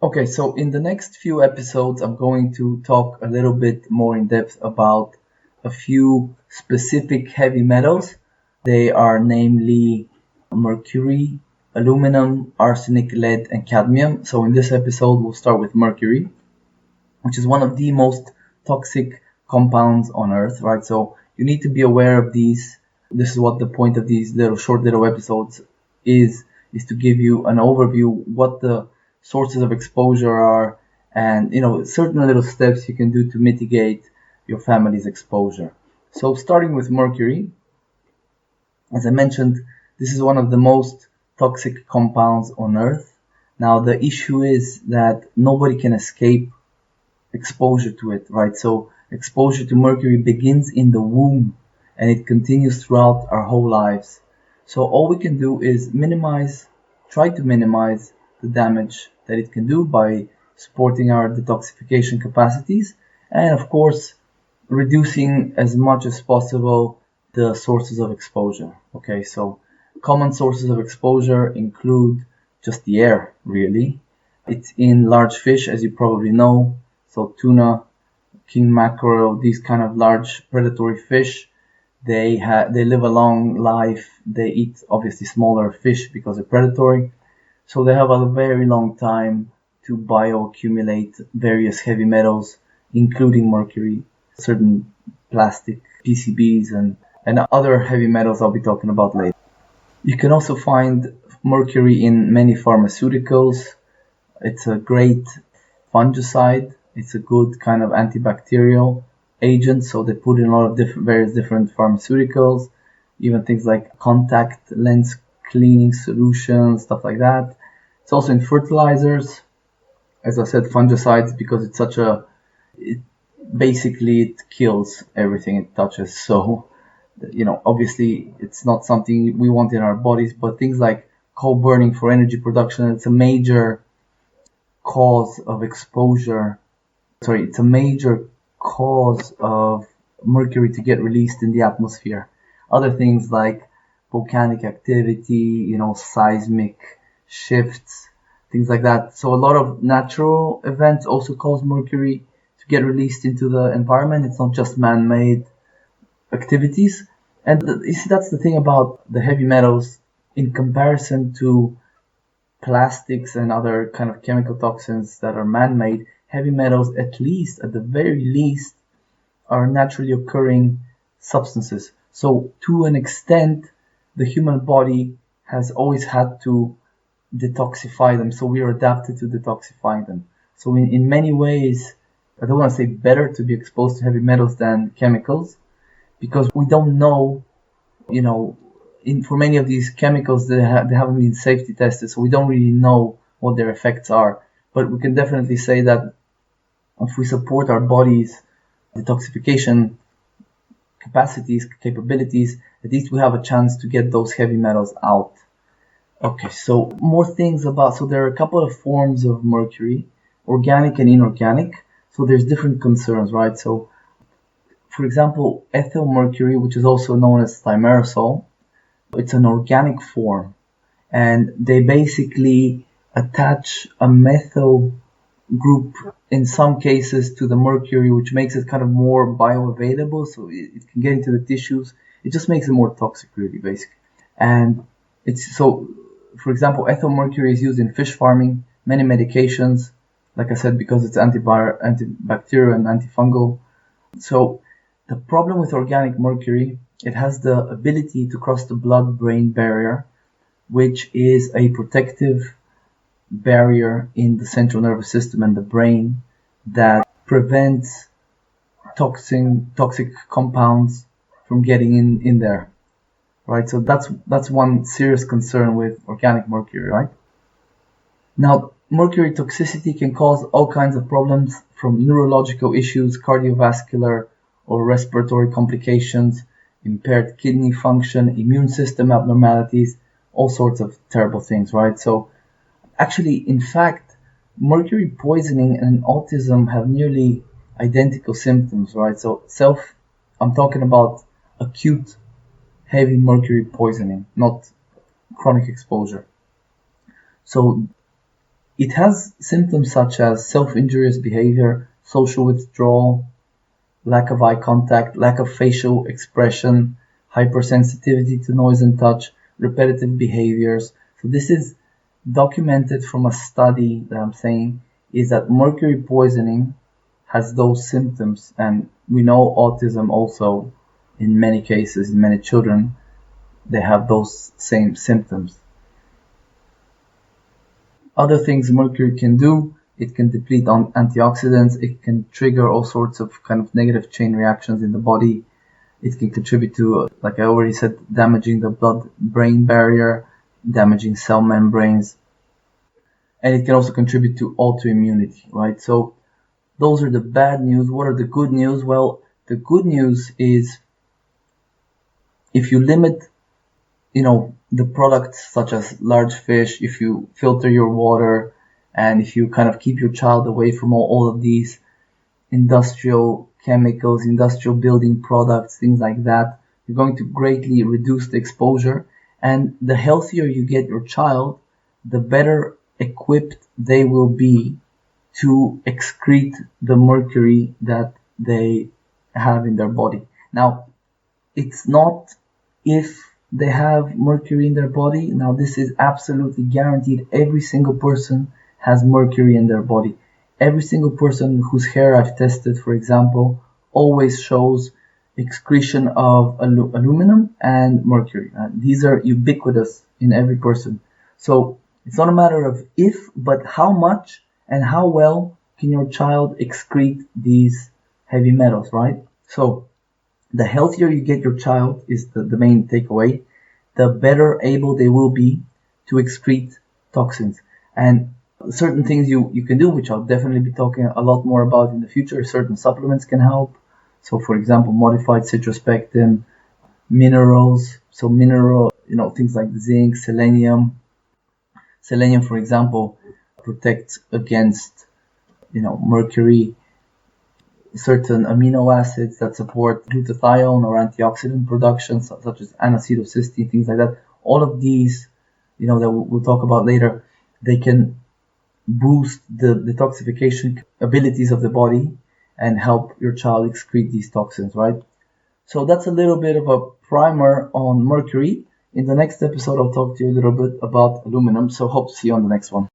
Okay, so in the next few episodes, I'm going to talk a little bit more in depth about a few specific heavy metals. They are namely mercury, aluminum, arsenic, lead, and cadmium. So in this episode, we'll start with mercury, which is one of the most toxic compounds on Earth, right? So you need to be aware of these. This is what the point of these little episodes is to give you an overview what the sources of exposure are, and certain little steps you can do to mitigate your family's exposure. So starting with mercury, as I mentioned, this is one of the most toxic compounds on Earth. Now the issue is that nobody can escape exposure to it, right? So exposure to mercury begins in the womb and it continues throughout our whole lives. So all we can do is try to minimize the damage that it can do by supporting our detoxification capacities and of course reducing as much as possible the sources of exposure. Okay, so common sources of exposure include just the air, really. It's in large fish, as you probably know. So tuna, king mackerel, these kind of large predatory fish, they live a long life. They eat obviously smaller fish because they're predatory. So they have a very long time to bioaccumulate various heavy metals, including mercury, certain plastic PCBs, and other heavy metals I'll be talking about later. You can also find mercury in many pharmaceuticals. It's a great fungicide. It's a good kind of antibacterial agent, so they put in a lot of various different pharmaceuticals, even things like contact lens cleaning solutions, stuff like that. It's also in fertilizers, as I said, fungicides, because basically it kills everything it touches. So, obviously it's not something we want in our bodies, but things like coal burning for energy production, it's a major cause of exposure. It's a major cause of mercury to get released in the atmosphere. Other things like volcanic activity, seismic shifts, things like that. So a lot of natural events also cause mercury to get released into the environment. It's not just man-made activities. And you see, that's the thing about the heavy metals in comparison to plastics and other kind of chemical toxins that are man-made. Heavy metals, at the very least, are naturally occurring substances. So to an extent, the human body has always had to detoxify them. So we are adapted to detoxifying them. So in many ways, I don't want to say better to be exposed to heavy metals than chemicals, because we don't know, for many of these chemicals, they haven't been safety tested, so we don't really know what their effects are. But we can definitely say that if we support our body's detoxification capabilities, at least we have a chance to get those heavy metals out. Okay, so more things so there are a couple of forms of mercury, organic and inorganic. So there's different concerns, right? So, for example, ethyl mercury, which is also known as thimerosal, it's an organic form, and they basically attach a methyl group in some cases to the mercury, which makes it kind of more bioavailable, so it can get into the tissues. It just makes it more toxic, really, basically. And for example, ethyl mercury is used in fish farming, many medications, like I said, because it's antibacterial and antifungal. So the problem with organic mercury, it has the ability to cross the blood-brain barrier, which is a protective barrier in the central nervous system and the brain that prevents toxic compounds from getting in there, right? So that's one serious concern with organic mercury, right? Now, mercury toxicity can cause all kinds of problems, from neurological issues, cardiovascular or respiratory complications, impaired kidney function, immune system abnormalities, all sorts of terrible things, right? So actually, in fact, mercury poisoning and autism have nearly identical symptoms, right? So I'm talking about acute heavy mercury poisoning, not chronic exposure. So it has symptoms such as self-injurious behavior, social withdrawal, lack of eye contact, lack of facial expression, hypersensitivity to noise and touch, repetitive behaviors. So this is documented from a study that I'm saying is that mercury poisoning has those symptoms, and we know autism also in many cases, in many children, they have those same symptoms. Other things mercury can do, it can deplete on antioxidants, it can trigger all sorts of kind of negative chain reactions in the body. It can contribute to, like I already said, damaging the blood-brain barrier, damaging cell membranes, and it can also contribute to autoimmunity, right? So those are the bad news. What are the good news? Well, the good news is if you limit, the products such as large fish, if you filter your water, and if you kind of keep your child away from all of these industrial chemicals, industrial building products, things like that, you're going to greatly reduce the exposure. And the healthier you get your child, the better equipped they will be to excrete the mercury that they have in their body. Now, it's not if they have mercury in their body. Now, this is absolutely guaranteed. Every single person has mercury in their body. Every single person whose hair I've tested, for example, always shows excretion of aluminum and mercury. These are ubiquitous in every person. So it's not a matter of if, but how much and how well can your child excrete these heavy metals, right? So the healthier you get your child is the main takeaway, the better able they will be to excrete toxins. And certain things you can do, which I'll definitely be talking a lot more about in the future. Certain supplements can help. So for example, modified citrospectin, minerals. So things like zinc, selenium. Selenium, for example, protects against, mercury. Certain amino acids that support glutathione or antioxidant production, such as N-acetylcysteine, things like that. All of these, that we'll talk about later, they can boost the detoxification abilities of the body and help your child excrete these toxins, right? So that's a little bit of a primer on mercury. In the next episode, I'll talk to you a little bit about aluminum. So hope to see you on the next one.